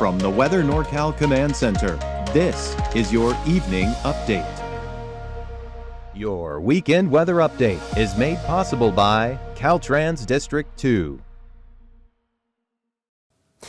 From the Weather NorCal Command Center, this is your evening update. Your weekend weather update is made possible by Caltrans District 2.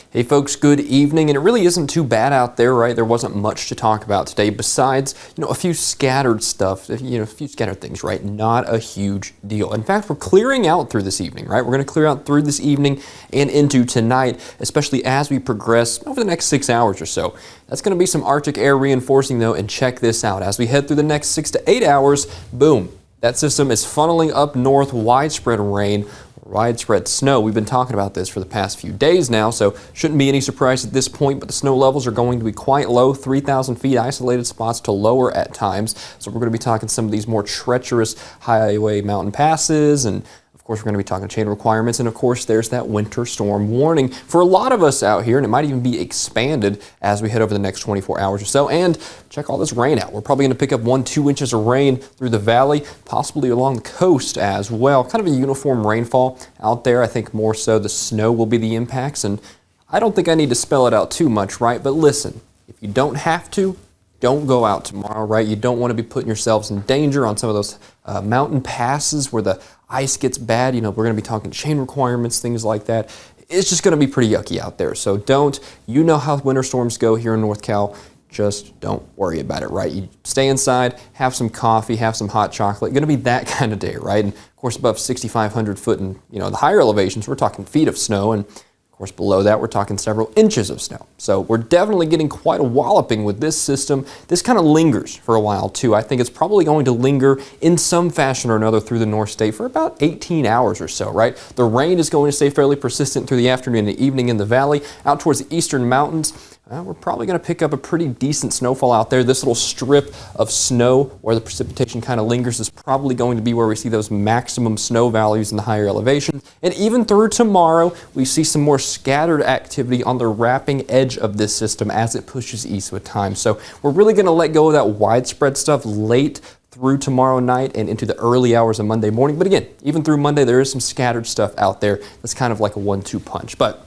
Hey folks, good evening, and it really isn't too bad out there, right? There wasn't much to talk about today besides, a few scattered stuff, a few scattered things, right? Not a huge deal. In fact, we're clearing out through this evening, right? We're going to clear out through this evening and into tonight, especially as we progress over the next 6 hours or so. That's going to be some Arctic air reinforcing though, and check this out. As we head through the next 6 to 8 hours, boom, that system is funneling up north, widespread rain, widespread snow. We've been talking about this for the past few days now, so shouldn't be any surprise at this point, but the snow levels are going to be quite low, 3,000 feet, isolated spots to lower at times. So we're going to be talking some of these more treacherous highway mountain passes, and of course, we're going to be talking chain requirements, and of course, there's that winter storm warning for a lot of us out here, and it might even be expanded as we head over the next 24 hours or so. And check all this rain out. We're probably going to pick up 1-2 inches of rain through the valley, possibly along the coast as well. Kind of a uniform rainfall out there. I think more so the snow will be the impacts, and I don't think I need to spell it out too much, right? But listen, if you don't have to, don't go out tomorrow, right? You don't want to be putting yourselves in danger on some of those mountain passes where the ice gets bad. We're going to be talking chain requirements, things like that. It's just going to be pretty yucky out there. So don't, how winter storms go here in NorCal. Just don't worry about it, right? You stay inside, have some coffee, have some hot chocolate. Going to be that kind of day, right? And of course, above 6,500 foot and, the higher elevations, we're talking feet of snow. And of course, below that, we're talking several inches of snow. So we're definitely getting quite a walloping with this system. This kind of lingers for a while, too. I think it's probably going to linger in some fashion or another through the North State for about 18 hours or so, right? The rain is going to stay fairly persistent through the afternoon and the evening in the valley. Out towards the eastern mountains, we're probably going to pick up a pretty decent snowfall out there. This little strip of snow where the precipitation kind of lingers is probably going to be where we see those maximum snow values in the higher elevation. And even through tomorrow, we see some more scattered activity on the wrapping edge of this system as it pushes east with time. So we're really going to let go of that widespread stuff late through tomorrow night and into the early hours of Monday morning. But again, even through Monday, there is some scattered stuff out there that's kind of like a 1-2 punch. But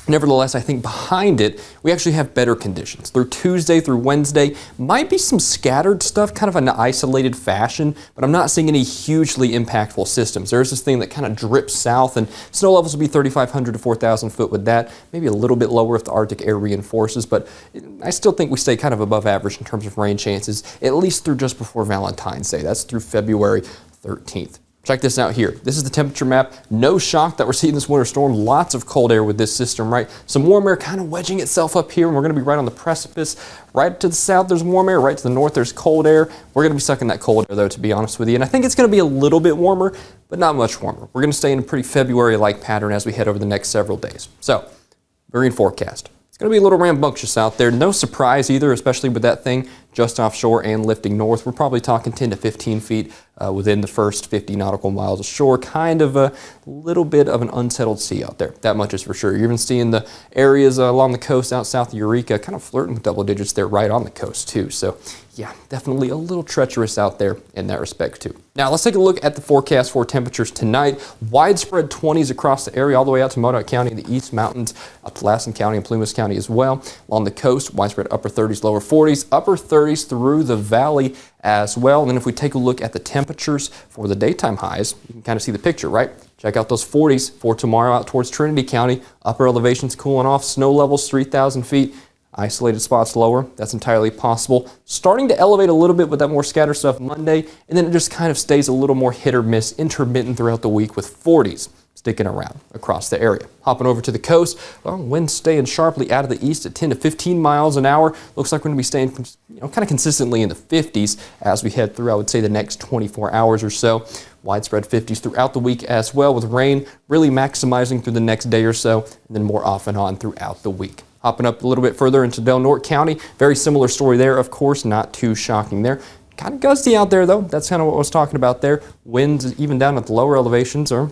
nevertheless, I think behind it, we actually have better conditions. Through Tuesday through Wednesday, might be some scattered stuff, kind of an isolated fashion, but I'm not seeing any hugely impactful systems. There's this thing that kind of drips south, and snow levels will be 3,500 to 4,000 foot with that. Maybe a little bit lower if the Arctic air reinforces, but I still think we stay kind of above average in terms of rain chances, at least through just before Valentine's Day. That's through February 13th. Check this out here. This is the temperature map. No shock that we're seeing this winter storm. Lots of cold air with this system, right? Some warm air kind of wedging itself up here, and we're going to be right on the precipice. Right to the south, there's warm air. Right to the north, there's cold air. We're going to be sucking that cold air, though, to be honest with you. And I think it's going to be a little bit warmer, but not much warmer. We're going to stay in a pretty February-like pattern as we head over the next several days. So, marine forecast. It's going to be a little rambunctious out there. No surprise either, especially with that thing just offshore and lifting north. We're probably talking 10 to 15 feet within the first 50 nautical miles ashore. Kind of a little bit of an unsettled sea out there. That much is for sure. You're even seeing the areas along the coast out south of Eureka kind of flirting with double digits there right on the coast too. So yeah, definitely a little treacherous out there in that respect too. Now let's take a look at the forecast for temperatures tonight. Widespread 20s across the area all the way out to Modoc County and the East Mountains, up to Lassen County and Plumas County as well. Along the coast, widespread upper 30s, lower 40s, upper 30s through the valley as well. And then if we take a look at the temperatures for the daytime highs, you can kind of see the picture, right? Check out those 40s for tomorrow out towards Trinity County. Upper elevations cooling off, snow levels 3,000 feet. Isolated spots lower, that's entirely possible. Starting to elevate a little bit with that more scattered stuff Monday, and then it just kind of stays a little more hit or miss, intermittent throughout the week with 40s sticking around across the area. Hopping over to the coast, well, winds staying sharply out of the east at 10 to 15 miles an hour. Looks like we're going to be staying kind of consistently in the 50s as we head through, I would say, the next 24 hours or so. Widespread 50s throughout the week as well, with rain really maximizing through the next day or so, and then more off and on throughout the week. Hopping up a little bit further into Del Norte County, very similar story there, of course, not too shocking there. Kind of gusty out there, though. That's kind of what I was talking about there. Winds, even down at the lower elevations, are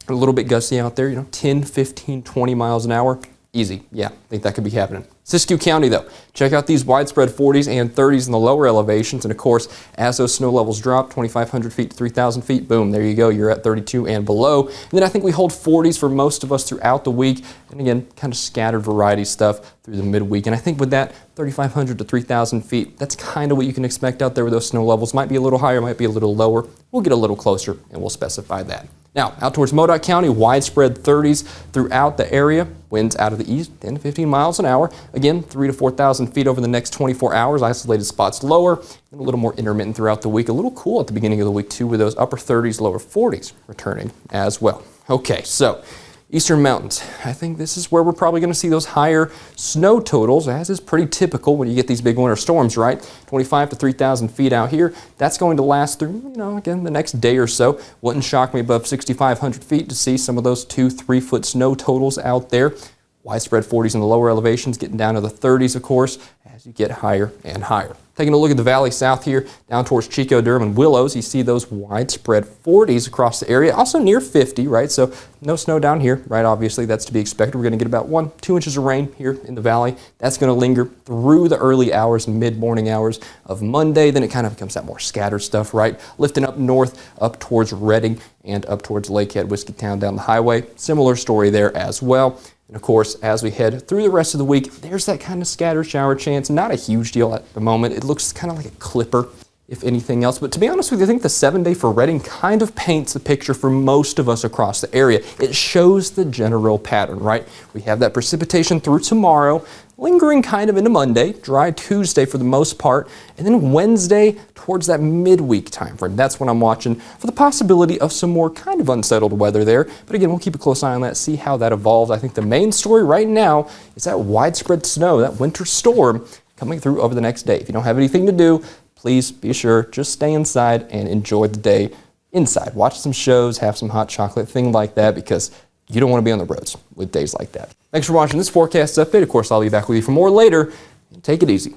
a little bit gusty out there, 10, 15, 20 miles an hour. Easy. Yeah, I think that could be happening. Siskiyou County, though, check out these widespread 40s and 30s in the lower elevations. And, of course, as those snow levels drop, 2,500 feet to 3,000 feet, boom, there you go. You're at 32 and below. And then I think we hold 40s for most of us throughout the week. And, again, kind of scattered variety stuff through the midweek. And I think with that 3,500 to 3,000 feet, that's kind of what you can expect out there with those snow levels. Might be a little higher, might be a little lower. We'll get a little closer, and we'll specify that. Now, out towards Modoc County, widespread 30s throughout the area. Winds out of the east, 10 to 15 miles an hour. Again, 3,000 to 4,000 feet over the next 24 hours. Isolated spots lower, and a little more intermittent throughout the week. A little cool at the beginning of the week, too, with those upper 30s, lower 40s returning as well. Okay, so Eastern Mountains. I think this is where we're probably going to see those higher snow totals, as is pretty typical when you get these big winter storms, right? 25 to 3,000 feet out here. That's going to last through, again, the next day or so. Wouldn't shock me above 6,500 feet to see some of those 2-3 foot snow totals out there. Widespread 40s in the lower elevations, getting down to the 30s, of course, as you get higher and higher. Taking a look at the valley south here, down towards Chico, Durham, and Willows, you see those widespread 40s across the area, also near 50, right? So no snow down here, right? Obviously, that's to be expected. We're going to get about 1-2 inches of rain here in the valley. That's going to linger through the early hours and mid-morning hours of Monday. Then it kind of becomes that more scattered stuff, right? Lifting up north, up towards Redding, and up towards Lakehead, Whiskeytown down the highway. Similar story there as well. And of course, as we head through the rest of the week, there's that kind of scattered shower chance. Not a huge deal at the moment. It looks kind of like a clipper, if anything else. But to be honest with you, I think the 7-day for Redding kind of paints the picture for most of us across the area. It shows the general pattern, right? We have that precipitation through tomorrow, lingering kind of into Monday, dry Tuesday for the most part, and then Wednesday towards that midweek time frame. That's when I'm watching for the possibility of some more kind of unsettled weather there. But again, we'll keep a close eye on that, see how that evolves. I think the main story right now is that widespread snow, that winter storm coming through over the next day. If you don't have anything to do, please be sure, just stay inside and enjoy the day inside. Watch some shows, have some hot chocolate, thing like that, because you don't want to be on the roads with days like that. Thanks for watching this forecast update. Of course, I'll be back with you for more later. Take it easy.